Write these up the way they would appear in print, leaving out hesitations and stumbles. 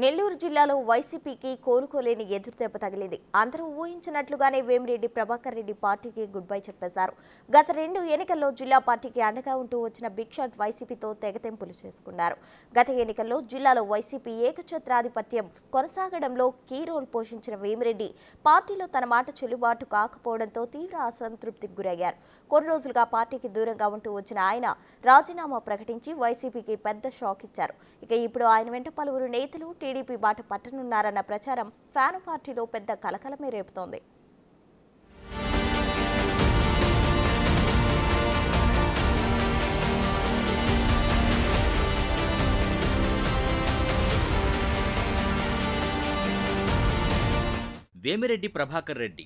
నెల్లూరు జిల్లాలో వైసీపీకి కోలుకోలేని ఎదురుదెబ్బ తగిలింది. అందరూ ఊహించినట్లుగానే వేమిరెడ్డి ప్రభాకర్ రెడ్డి పార్టీకి గుడ్ బై చెప్పేశారు. గత 2 ఎన్నికల్లో జిల్లా పార్టీకి అండగా ఉంటూ వచ్చిన బిగ్ షాట్ వైసీపీతో తెగతెంపులు చేసుకున్నారు. గత ఎన్నికల్లో జిల్లాలో వైసీపీ ఏకఛత్రాధిపత్యం కొనసాగడంలో కీ రోల్ పోషించిన వేమిరెడ్డి పార్టీలో తన మాట చెల్లుబాటు కాకపోవడంతో తీవ్ర అసంతృప్తికి గురయ్యారు. కొన్ని రోజులుగా పార్టీకి దూరంగా ఉంటూ వచ్చిన ఆయన రాజీనామా ప్రకటించి వైసీపీకి పెద్ద షాక్ ఇచ్చారు. ఇక ఇప్పుడు ఆయన వెంట పలువురు నేతలు టీడీపీ బాట పట్టనున్నారన్న ప్రచారం ఫ్యాన్ పార్టీలో పెద్ద కలకలమే రేపుతోంది. వేమిరెడ్డి ప్రభాకర్ రెడ్డి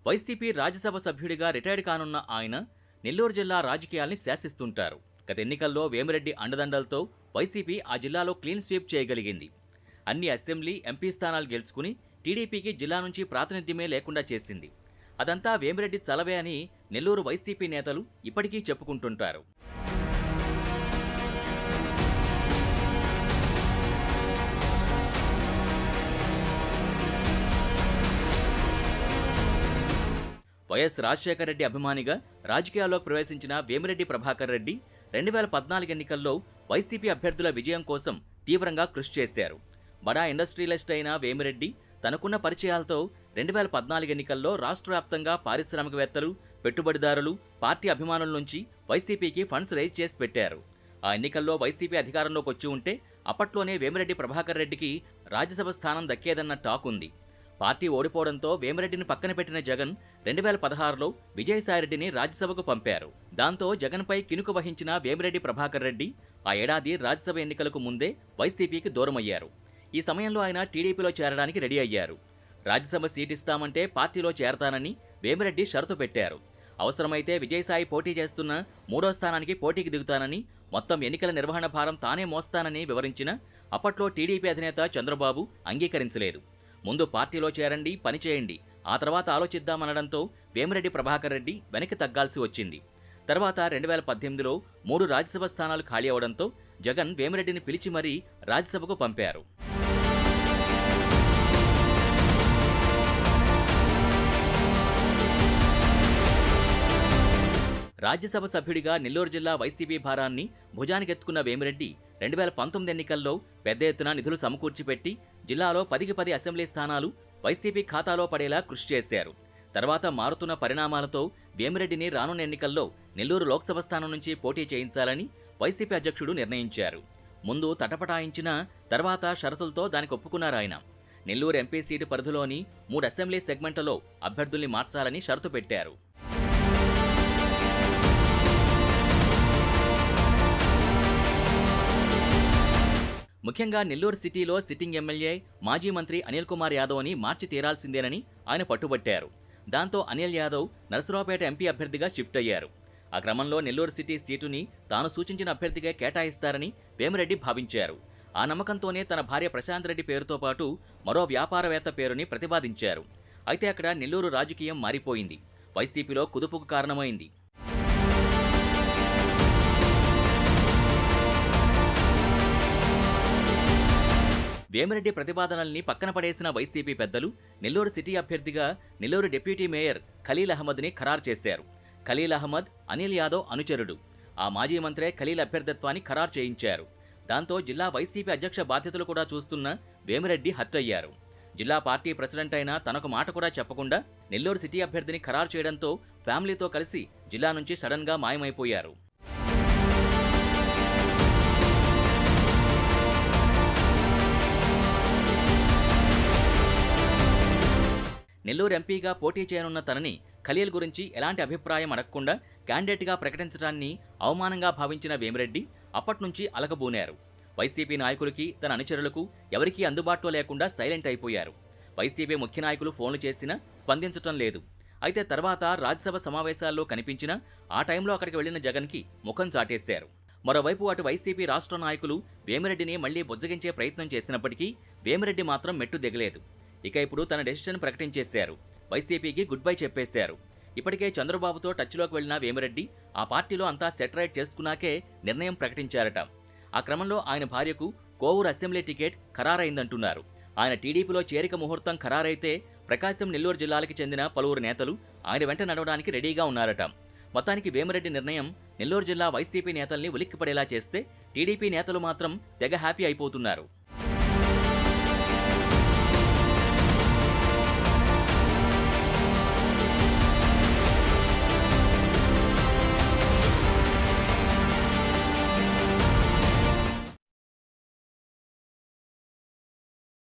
వైసీపీ రాజ్యసభ సభ్యుడిగా రిటైర్డ్ కానున్న ఆయన నెల్లూరు జిల్లా రాజకీయాల్ని శాసిస్తుంటారు. గత ఎన్నికల్లో వేమిరెడ్డి అండదండలతో వైసీపీ ఆ జిల్లాలో క్లీన్ స్వీప్ చేయగలిగింది. అన్ని అసెంబ్లీ, ఎంపీ స్థానాలు గెలుచుకుని టీడీపీకి జిల్లా నుంచి ప్రాతినిధ్యమే లేకుండా చేసింది. అదంతా వేమిరెడ్డి చలవే అని నెల్లూరు వైసీపీ నేతలు ఇప్పటికీ చెప్పుకుంటుంటారు. వైఎస్ రాజశేఖర రెడ్డి అభిమానిగా రాజకీయాల్లోకి ప్రవేశించిన వేమిరెడ్డి ప్రభాకర్ రెడ్డి 2014 ఎన్నికల్లో వైసీపీ అభ్యర్థుల విజయం కోసం తీవ్రంగా కృషి చేశారు. బడా ఇండస్ట్రియలిస్ట్ అయిన వేమిరెడ్డి తనకున్న పరిచయాలతో 2014 ఎన్నికల్లో రాష్ట్ర వ్యాప్తంగా పారిశ్రామికవేత్తలు, పెట్టుబడిదారులు, పార్టీ అభిమానుల నుంచి వైసీపీకి ఫండ్స్ రైజ్ చేసి పెట్టారు. ఆ ఎన్నికల్లో వైసీపీ అధికారంలోకి వచ్చి ఉంటే అప్పట్లోనే వేమిరెడ్డి ప్రభాకర్ రెడ్డికి రాజ్యసభ స్థానం దక్కేదన్న టాక్ ఉంది. పార్టీ ఓడిపోవడంతో వేమిరెడ్డిని పక్కన పెట్టిన జగన్ 2016లో విజయసాయిరెడ్డిని రాజ్యసభకు పంపారు. దాంతో జగన్పై కినుకు వహించిన వేమిరెడ్డి ప్రభాకర్ రెడ్డి ఆ ఏడాది రాజ్యసభ ఎన్నికలకు ముందే వైసీపీకి దూరమయ్యారు. ఈ సమయంలో ఆయన టీడీపీలో చేరడానికి రెడీ అయ్యారు. రాజ్యసభ సీట్ ఇస్తామంటే పార్టీలో చేరతానని వేమిరెడ్డి షరతు పెట్టారు. అవసరమైతే విజయసాయి పోటీ చేస్తున్న 3వ స్థానానికి పోటీకి దిగుతానని, మొత్తం ఎన్నికల నిర్వహణ భారం తానే మోస్తానని వివరించిన అప్పట్లో టీడీపీ అధినేత చంద్రబాబు అంగీకరించలేదు. ముందు పార్టీలో చేరండి, పనిచేయండి, ఆ తర్వాత ఆలోచిద్దామనడంతో వేమిరెడ్డి ప్రభాకర్ రెడ్డి వెనక్కి తగ్గాల్సి వచ్చింది. తర్వాత 2018లో 3 రాజ్యసభ స్థానాలు ఖాళీ అవడంతో జగన్ వేమిరెడ్డిని పిలిచి మరీ రాజ్యసభకు పంపారు. రాజ్యసభ సభ్యుడిగా నెల్లూరు జిల్లా వైసీపీ భారాన్ని భుజానికెత్తుకున్న వేమిరెడ్డి 2019 ఎన్నికల్లో పెద్ద ఎత్తున నిధులు సమకూర్చిపెట్టి జిల్లాలో 10కి 10 అసెంబ్లీ స్థానాలు వైసీపీ ఖాతాలో పడేలా కృషి చేశారు. తర్వాత మారుతున్న పరిణామాలతో వేమిరెడ్డిని రానున్న ఎన్నికల్లో నెల్లూరు లోక్సభ స్థానం నుంచి పోటీ చేయించాలని వైసీపీ అధ్యక్షుడు నిర్ణయించారు. ముందు తటపటాయించిన తర్వాత షరతులతో దానికి ఒప్పుకున్నారాయన. నెల్లూరు ఎంపీ సీటు పరిధిలోని 3 అసెంబ్లీ సెగ్మెంట్లలో అభ్యర్థుల్ని మార్చాలని షరతు పెట్టారు. ముఖ్యంగా నెల్లూరు సిటీలో సిట్టింగ్ ఎమ్మెల్యే, మాజీ మంత్రి అనిల్ కుమార్ యాదవ్ని మార్చి తీరాల్సిందేనని ఆయన పట్టుబట్టారు. దాంతో అనిల్ యాదవ్ నరసరావుపేట ఎంపీ అభ్యర్థిగా షిఫ్ట్ అయ్యారు. ఆ క్రమంలో నెల్లూరు సిటీ సీటుని తాను సూచించిన అభ్యర్థిగా కేటాయిస్తారని వేమిరెడ్డి భావించారు. ఆ నమ్మకంతోనే తన భార్య ప్రశాంత్ రెడ్డి పేరుతో పాటు మరో వ్యాపారవేత్త పేరుని ప్రతిపాదించారు. అయితే అక్కడ నెల్లూరు రాజకీయం మారిపోయింది. వైసీపీలో కుదుపుకు కారణమైంది. వేమిరెడ్డి ప్రతిపాదనల్ని పక్కన పడేసిన వైసీపీ పెద్దలు నెల్లూరు సిటీ అభ్యర్థిగా నెల్లూరు డిప్యూటీ మేయర్ ఖలీల్ అహ్మద్ని ఖరారు చేశారు. ఖలీల్ అహ్మద్ అనిల్ యాదవ్ అనుచరుడు. ఆ మాజీ మంత్రే ఖలీల్ అభ్యర్థిత్వాన్ని ఖరారు చేయించారు. దాంతో జిల్లా వైసీపీ అధ్యక్ష బాధ్యతలు కూడా చూస్తున్న వేమిరెడ్డి హర్ట్ అయ్యారు. జిల్లా పార్టీ ప్రెసిడెంట్ అయినా తనకు మాట కూడా చెప్పకుండా నెల్లూరు సిటీ అభ్యర్థిని ఖరారు చేయడంతో ఫ్యామిలీతో కలిసి జిల్లా నుంచి సడన్గా మాయమైపోయారు. నెల్లూరు ఎంపీగా పోటీ చేయనున్న తనని ఖలీల్ గురించి ఎలాంటి అభిప్రాయం అడగకుండా క్యాండిడేట్గా ప్రకటించడాన్ని అవమానంగా భావించిన వేమిరెడ్డి అప్పట్నుంచి అలకబూనారు. వైసీపీ నాయకులకి, తన అనుచరులకు ఎవరికీ అందుబాటులో లేకుండా సైలెంట్ అయిపోయారు. వైసీపీ ముఖ్య నాయకులు ఫోన్లు చేసినా స్పందించటం లేదు. అయితే తర్వాత రాజ్యసభ సమావేశాల్లో కనిపించినా ఆ టైంలో అక్కడికి వెళ్లిన జగన్కి ముఖం చాటేశారు. మరోవైపు అటు వైసీపీ రాష్ట్ర నాయకులు వేమిరెడ్డిని మళ్లీ బుజ్జగించే ప్రయత్నం చేసినప్పటికీ వేమిరెడ్డి మాత్రం మెట్టు దిగలేదు. ఇక ఇప్పుడు తన డెసిషన్ ప్రకటించేశారు. వైసీపీకి గుడ్ బై చెప్పేశారు. ఇప్పటికే చంద్రబాబుతో టచ్లోకి వెళ్లిన వేమిరెడ్డి ఆ పార్టీలో అంతా సెటరైట్ చేసుకున్నాకే నిర్ణయం ప్రకటించారట. ఆ క్రమంలో ఆయన భార్యకు కోవూరు అసెంబ్లీ టికెట్ ఖరారైందంటున్నారు. ఆయన టీడీపీలో చేరిక ముహూర్తం ఖరారైతే ప్రకాశం, నెల్లూరు జిల్లాలకు చెందిన పలువురు నేతలు ఆయన వెంట నడవడానికి రెడీగా ఉన్నారట. మొత్తానికి వేమిరెడ్డి నిర్ణయం నెల్లూరు జిల్లా వైసీపీ నేతల్ని ఉలిక్కిపడేలా చేస్తే టీడీపీ నేతలు మాత్రం తెగ హ్యాపీ అయిపోతున్నారు.